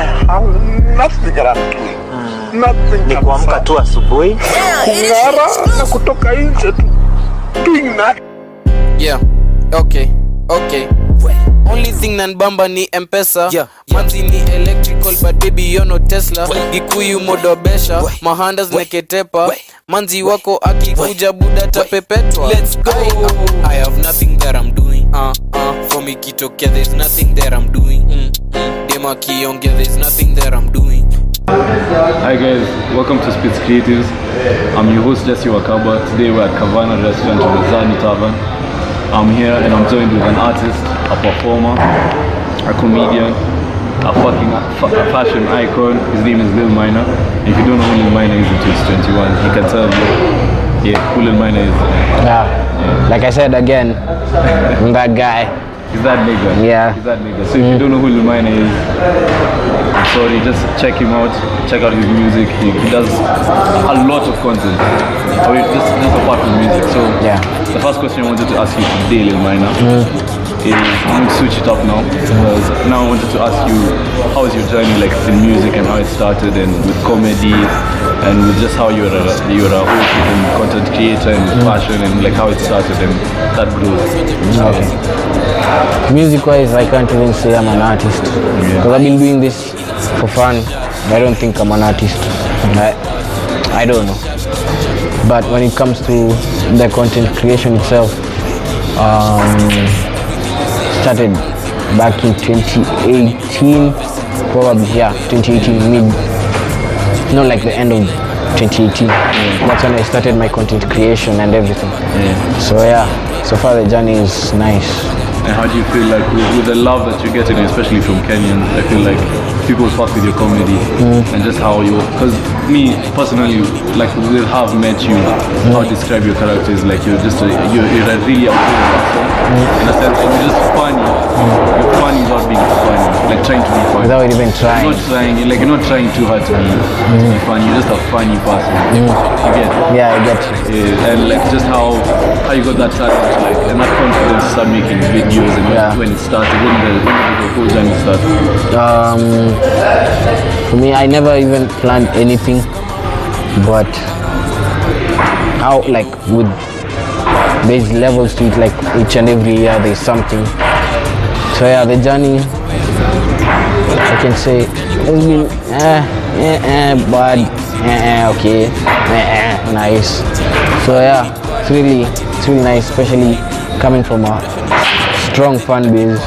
have nothing that I'm doing. Nothing. Ni kuamka tu asubuhi. Kungara na kutoka nje tu. Doing that. Yeah. Okay. Only thing nanbamba ni M-Pesa. Manzi ni electrical but baby you're no Tesla. Gikuyu modobesha, mahandas neketepa. Manzi wako akikuja buda tapepetwa. Let's go. I have nothing that I'm doing. For me kitokea there's nothing that I'm doing. Dema kiongea there's nothing that I'm doing. Hi guys, welcome to Spitz Creativz. I'm your host Jesse Munene. Today we're at Cavana Restaurant in the Zani Tavern. I'm here and I'm joined with an artist, a performer, a comedian, a fashion icon. His name is Lil Maina. If you don't know who Lil Maina is until he's 21, he can tell you who Lil Maina is. Yeah. Like I said again, I'm that guy. He's that nigga. Yeah. He's that nigga. So if you don't know who Lil Maina is, I'm sorry, just check him out. Check out his music. He does a lot of content. Just apart from music. So yeah. The first question I wanted to ask you today, Lil Maina, is I'm going to switch it up now. Because now I wanted to ask you, how is your journey like in music and how it started, and with comedy and with just how you're a host and content creator and fashion, and like how it started and that growth. Okay. Music wise, I can't even say I'm an artist because I've been doing this for fun. I don't think I'm an artist. I don't know. But when it comes to the content creation itself, started back in 2018, probably 2018 mid, not like the end of 2018. That's when I started my content creation and everything. So far the journey is nice. And how do you feel like with the love that you're getting, especially from Kenyans? I feel like people fuck with your comedy and just how you, because me personally, like we have met you, how to describe your character is like you're a really outgoing person in a sense, and you're just funny. You're funny without being funny, like trying to be funny. Without even trying. You're not trying too hard to be funny. You're just a funny person. You get? Yeah, I get you. Yeah, and like just how you got that talent, like, and that confidence to start making videos, and when it started, when the whole journey started. For me, I never even planned anything, but how like with there's levels to it, like each and every year there's something. So yeah, the journey, I can say it's been bad, okay, nice. So yeah, it's really nice, especially coming from a strong fan base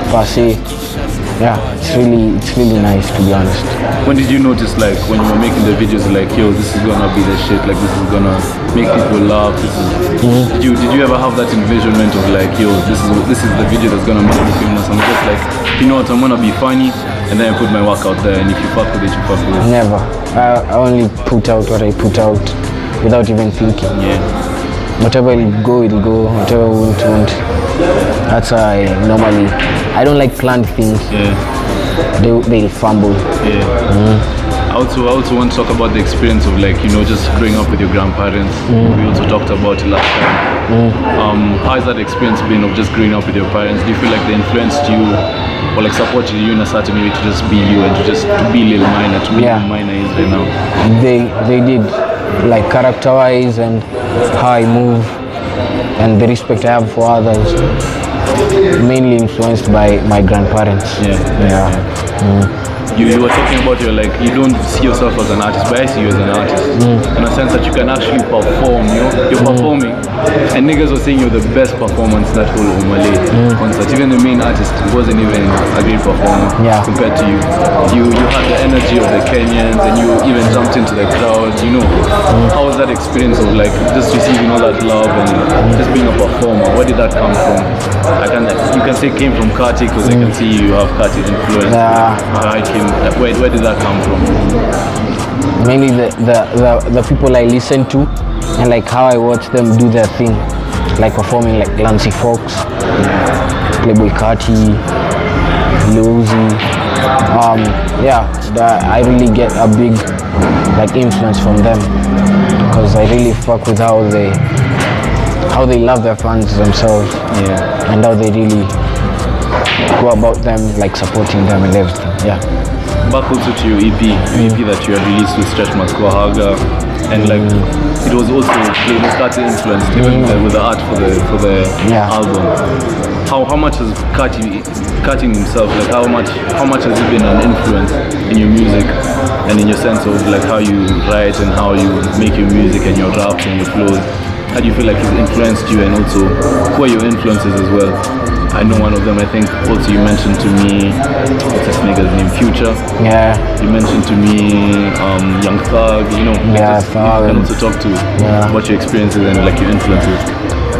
per se. Yeah, it's really nice, to be honest. When did you notice, like when you were making the videos, like yo, this is gonna be the shit, like this is gonna make people laugh, this is did you ever have that envisionment of like yo, this is the video that's gonna make me famous? I'm just like, you know what, I'm gonna be funny and then I put my work out there, and if you fuck with it, you fuck with it. Never. I only put out what I put out without even thinking. Yeah. Whatever will go, it'll go. Whatever won't. That's how I don't like planned things. Yeah. They'll fumble. Yeah. I also want to talk about the experience of like, you know, just growing up with your grandparents. We also talked about it last time. How has that experience been of just growing up with your parents? Do you feel like they influenced you or like supported you in a certain way to just be you and to be Lil Maina, to be Lil Maina is right now? They did, like character-wise and how I move and the respect I have for others, mainly influenced by my grandparents. You were talking about you don't see yourself as an artist, but I see you as an artist in a sense that you can actually perform. You're performing, and niggas were saying you're the best performer in that whole Umale concert. Even the main artist wasn't even a great performer compared to you. You had the energy of the Kenyans, and you even jumped into the crowd. How was that experience of like just receiving all that love and just being a performer? Where did that come from? You can say it came from Kati, because I can see you have Kati's influence. Where did that come from? Mainly the people I listen to and like how I watch them do their thing, like performing like Lancy Fox, Playboy Kati, Lucy. I really get a big like influence from them because I really fuck with how they love their fans themselves, and how they really go about them, like supporting them and everything. back also to your EP that you had released with Stretch Marks Kwahaga, and like it was also Kati influenced even with the art for the album. How much has Kati himself, like how much has he been an influence in your music and in your sense of like how you write and how you make your music and your raps and your flows? How do you feel like he's influenced you, and also who are your influences as well? I know one of them, I think also you mentioned to me, what's this nigga's name, Future? Yeah. You mentioned to me Young Thug, you know. Yeah, you can also talk to what your experiences and like your influences.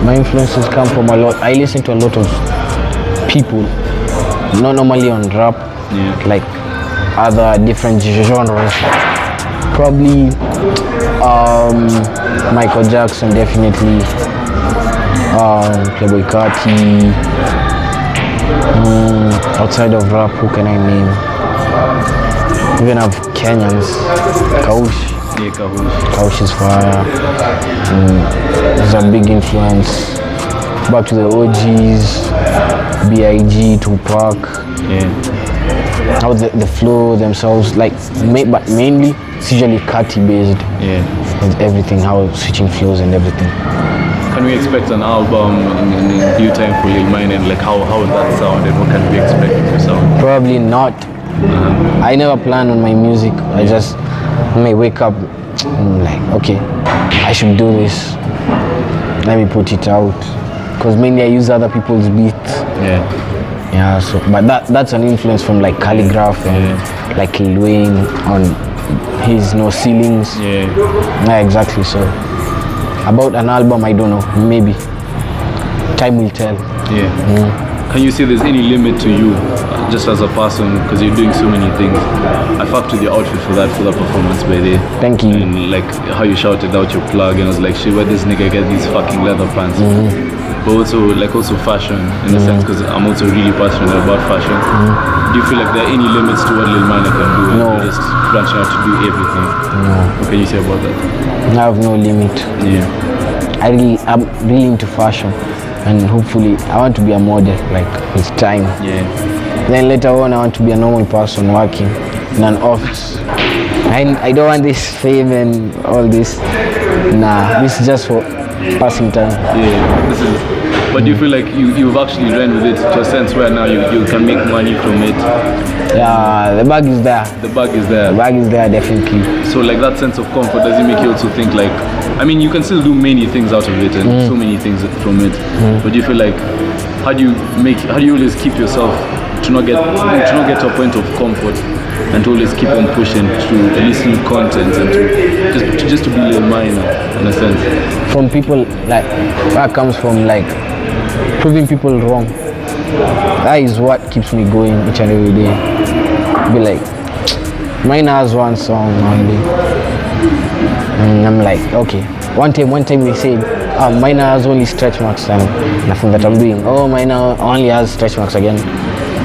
My influences come from a lot. I listen to a lot of people, not normally on rap, like other different genres. Probably Michael Jackson, definitely. Playboy Carti. Outside of rap, who can I name? Even have Kenyans. Kaush. Yeah, Kaush. Kaush is fire. He's a big influence. Back to the OGs, B.I.G., Tupac. Yeah. How the flow themselves, like, but mainly it's usually Kati based. Yeah. With everything, how switching flows and everything. Can we expect an album in due time for Lil Maina, and like how would that sound, and what can we expect for sound? Probably not. I never plan on my music. I just may wake up like, okay, I should do this. Let me put it out. Because mainly I use other people's beats. Yeah. Yeah. So, but that's an influence from like Calligraph and like Lil Wayne on his No Ceilings. Yeah, exactly. So about an album, I don't know. Maybe time will tell. Yeah. Can you say there's any limit to you, just as a person, because you're doing so many things? I fucked with your outfit for that performance by the. Thank you. And like how you shouted out your plug, and I was like, shit, where this nigga get these fucking leather pants? But also fashion in a sense, because I'm also really passionate about fashion. Do you feel like there are any limits to what Lil Maina can do? No. You're just branching out to do everything. No. What can you say about that? I have no limit. Yeah. I'm really into fashion, and hopefully I want to be a model, like with time. Yeah. Then later on I want to be a normal person working in an office. I don't want this fame and all this. Nah, this is just for passing time. Yeah, this is. But do you feel like you've actually ran with it to a sense where now you can make money from it? Yeah, the bag is there. The bag is there. The bag is there, definitely. So like that sense of comfort, does it make you also think like, I mean, you can still do many things out of it and so many things from it. But do you feel like, how do you always keep yourself to not get to a point of comfort and to always keep on pushing to release new content and to just to be Lil Maina in a sense? From people, like, that comes from like proving people wrong. That is what keeps me going each and every day. Be like, Maina has one song only, and I'm like, okay. One time they said, Maina has only stretch marks, and nothing that I'm doing. Oh, Maina only has stretch marks again.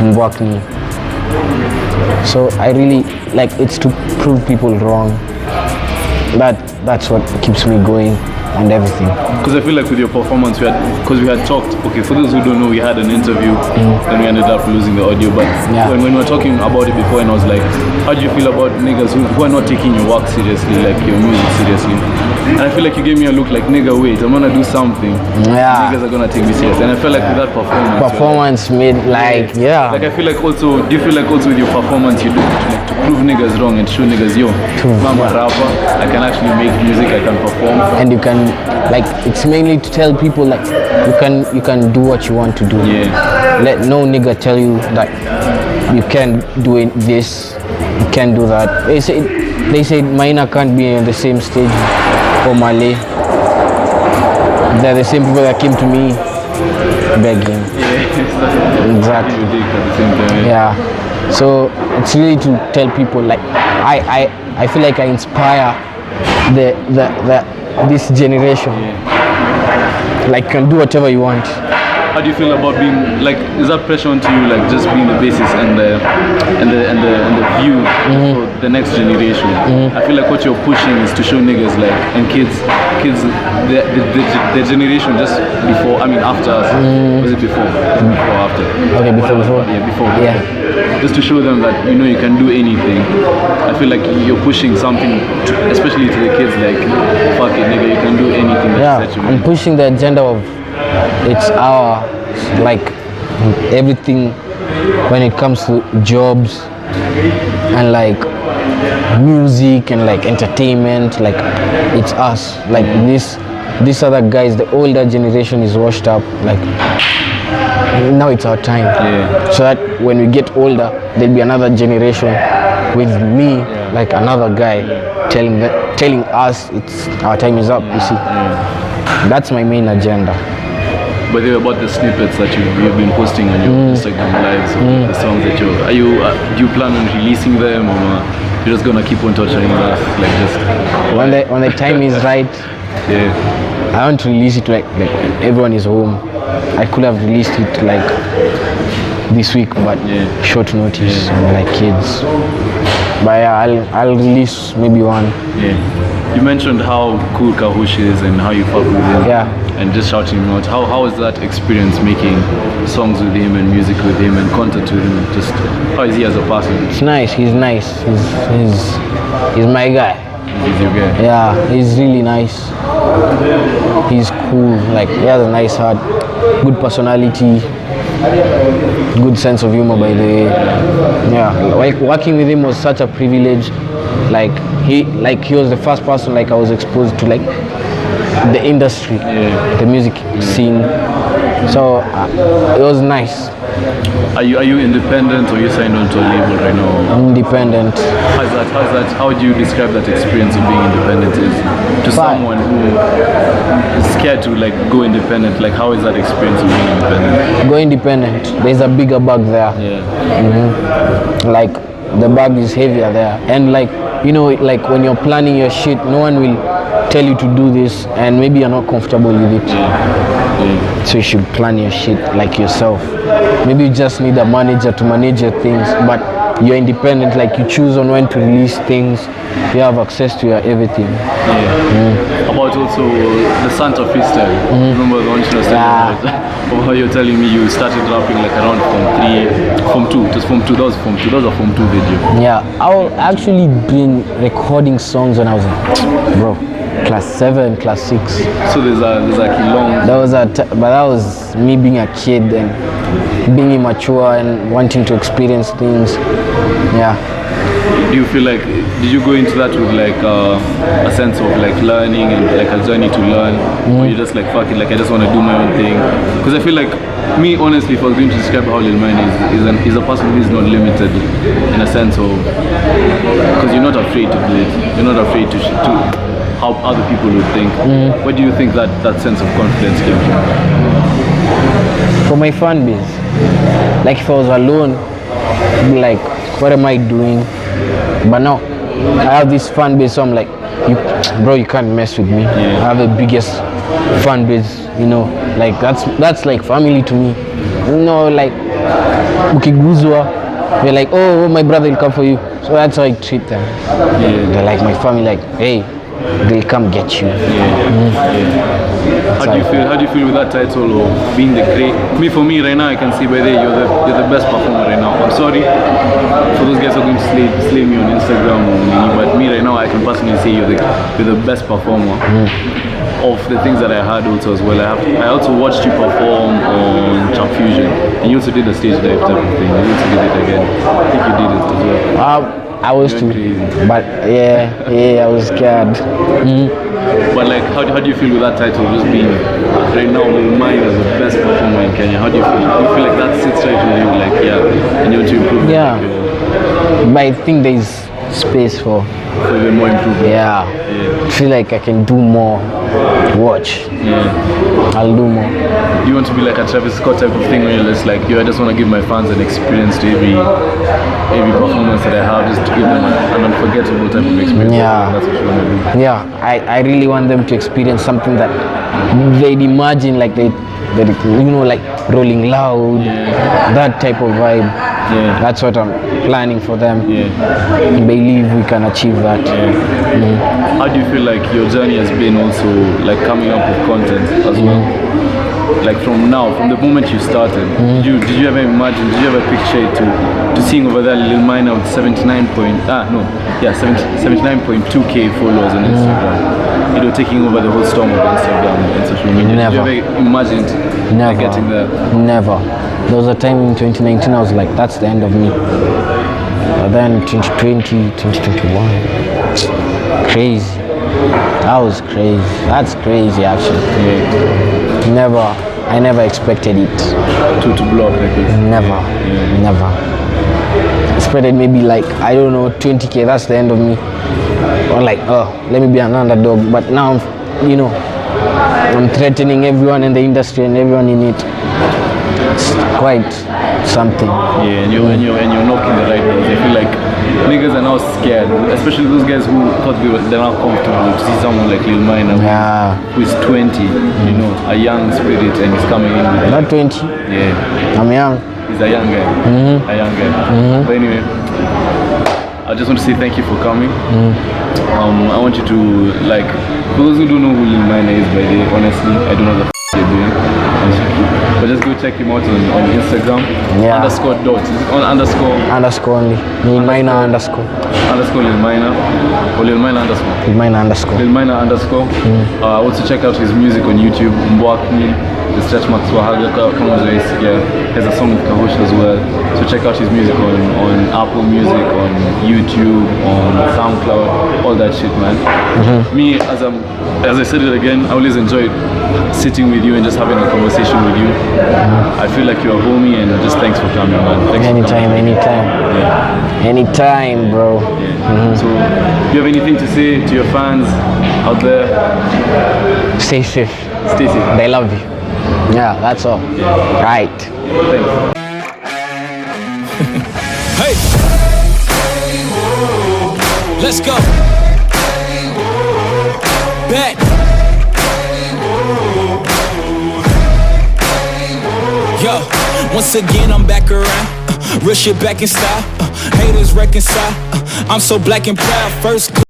Mbwakni. So I really like, it's to prove people wrong. That's what keeps me going and everything. Because I feel like with your performance, we had talked, okay, for those who don't know, we had an interview and we ended up losing the audio, but when we were talking about it before, and I was like, how do you feel about niggas who are not taking your work seriously, like your music seriously? And I feel like you gave me a look like, nigga, wait, I'm gonna do something. Yeah. Niggas are gonna take me serious. And I felt like with that performance made like, yeah. Like I feel like also, do you feel like also with your performance you do like to prove niggas wrong and show niggas, yo, I'm a rapper, I can actually make music, I can perform. And you can, like, it's mainly to tell people like, you can do what you want to do. Yeah. Let no nigga tell you that you can't do this, you can't do that. They say Maina can't be on the same stage for Malay. They're the same people that came to me begging. Yeah. Exactly. At the same time, yeah. So it's really to tell people like, I feel like I inspire this generation. Yeah. Like, you can do whatever you want. how do you feel about being like? Is that pressure onto you, like just being the basis and the view for the next generation? I feel like what you're pushing is to show niggas like and kids, the generation just before. I mean, after us. Was it before? Before or after? Okay, before. Yeah, before. Yeah. Just to show them that you can do anything. I feel like you're pushing something, especially to the kids, like fuck it, nigga, you can do anything. Yeah, I'm pushing the agenda of it's our like everything when it comes to jobs and like music and like entertainment, like it's us. Like these other guys, the older generation is washed up. Like now it's our time. Yeah. So that when we get older, there'll be another generation with me, like another guy, telling us it's our time is up. You see, that's my main agenda. But they were about the snippets that you've been posting on your Instagram lives, the songs that do you plan on releasing them, or you're just gonna keep on torturing us, like just when the time is right? Yeah. I want to release it like everyone is home. I could have released it like this week, but short notice, like kids. But yeah, I'll release maybe one. Yeah. You mentioned how cool Kahush is and how you fuck with him. Yeah. And just shouting him out. How was that experience making songs with him and music with him and content with him? Just how is he as a person? It's nice. He's nice. He's my guy. He's your guy. Yeah, he's really nice. He's cool. Like he has a nice heart, good personality, good sense of humor. By the way, yeah. Like working with him was such a privilege. Like he was the first person like I was exposed to like the industry, the music scene. So it was nice. Are you independent or you signed on to a label right now? Independent. How's that? How would you describe that experience of being independent to someone who is scared to like go independent? Like how is that experience of being independent? Go independent. There's a bigger bag there. Yeah. Like the bag is heavier there, and like like when you're planning your shit, no one will tell you to do this, and maybe you're not comfortable with it. So you should plan your shit like yourself. Maybe you just need a manager to manage your things, but you're independent, like you choose on when to release things. You have access to your everything. About also the Santa freestyle. Remember the one you were about how you're telling me you started rapping like around Form 2. Just Form 2. That was Form 2 video. Yeah, I've actually been recording songs when I was class 7, class 6. So there's like a long. But that was me being a kid and being immature and wanting to experience things. Yeah. Do you feel like, did you go into that with like a sense of like learning and like a journey to learn, or you just like fuck it, like I just want to do my own thing? Because I feel like me, honestly, if I was going to describe how Lil Maina is a person who is not limited in a sense of, because you're not afraid to do it, you're not afraid to how other people would think. Where do you think that sense of confidence came from? For my fan base, like if I was alone, I'd be like, what am I doing? But now I have this fan base, so I'm like, you can't mess with me. I have the biggest fan base, like that's like family to me. Like ukiguzwa, they're like, oh, my brother will come for you. So that's how I treat them. They're like my family, like, hey, they'll come get you. How do you feel with that title of being the great? For me right now, I can see by there you're the best performer right now. I'm sorry for those guys who are going to slay me on Instagram or but me right now, I can personally say you're the best performer. Of the things that I had also as well. I also watched you perform on Champ Fusion, and you also did the stage dive type of thing. You also did it again. I think you did it as well. I was too, but I was scared. But like, how do you feel with that title just being right now Lil Maina as the best performer in Kenya? How do you feel? Do you feel like that sits right with you, like and you want to improve? Yeah, but I think there's space for even more improvement. Yeah. I feel like I can do more. Watch. I'll do more. Do you want to be like a Travis Scott type of thing where you're just like, I just want to give my fans an experience to every performance that I have, just to give them an unforgettable type of experience? Yeah. That's what you want to do. Yeah, I really want them to experience something that they'd imagine, like they very cool. You know, like Rolling Loud, that type of vibe. Yeah. That's what I'm planning for them. Yeah. I believe we can achieve that. How do you feel like your journey has been also like coming up with content as well? Like from now, from the moment you started, did you ever imagine, did you ever picture it to seeing over there Lil Maina with 79.2k followers on Instagram? You know, taking over the whole storm of Instagram and social media. Never. Did you ever imagined like, getting there? Never. There was a time in 2019 I was like, that's the end of me. But then 2020, 2021, crazy. That was crazy. That's crazy actually. I never expected it. To blow up like this? Never. Expected maybe like, I don't know, 20k, that's the end of me. Or like, oh, let me be an underdog. But now, you know, I'm threatening everyone in the industry and everyone in it. It's quite something. Yeah, and you're knocking the right doors. I feel like niggas are now scared, especially those guys who thought they're not comfortable to see someone like Lil Maina who is 20, you know, a young spirit, and he's coming in with Not 20. Yeah. I'm young. He's a young guy. A young guy. But anyway, I just want to say thank you for coming. I want you to, like, for those who don't know who Lil Maina is, by the way, honestly, I don't know what the you're doing. But just go check him out on Instagram. Underscore dot. Is it on underscore? Underscore only. Lil Maina underscore. Underscore Lil Maina. Or Lil Maina underscore. Lil Maina underscore. Lil Maina underscore. Also check out his music on YouTube. Mbwakni, the Stretch Max Wahaga, come on, yeah. Has a song with Kahush as well. So check out his music on Apple Music, on YouTube, on SoundCloud, all that shit, man. Me, as I said it again, I always enjoy sitting with you and just having a conversation with you. I feel like you're a homie, and just thanks for coming, man. Thanks Anytime. Yeah. Anytime, bro. So, do you have anything to say to your fans out there? Stay safe. Stay safe. They love you. Yeah, that's all. Right. Thanks. Hey, let's go. Back. Yo, once again I'm back around. Real shit back in style. Haters reconcile. I'm so black and proud. First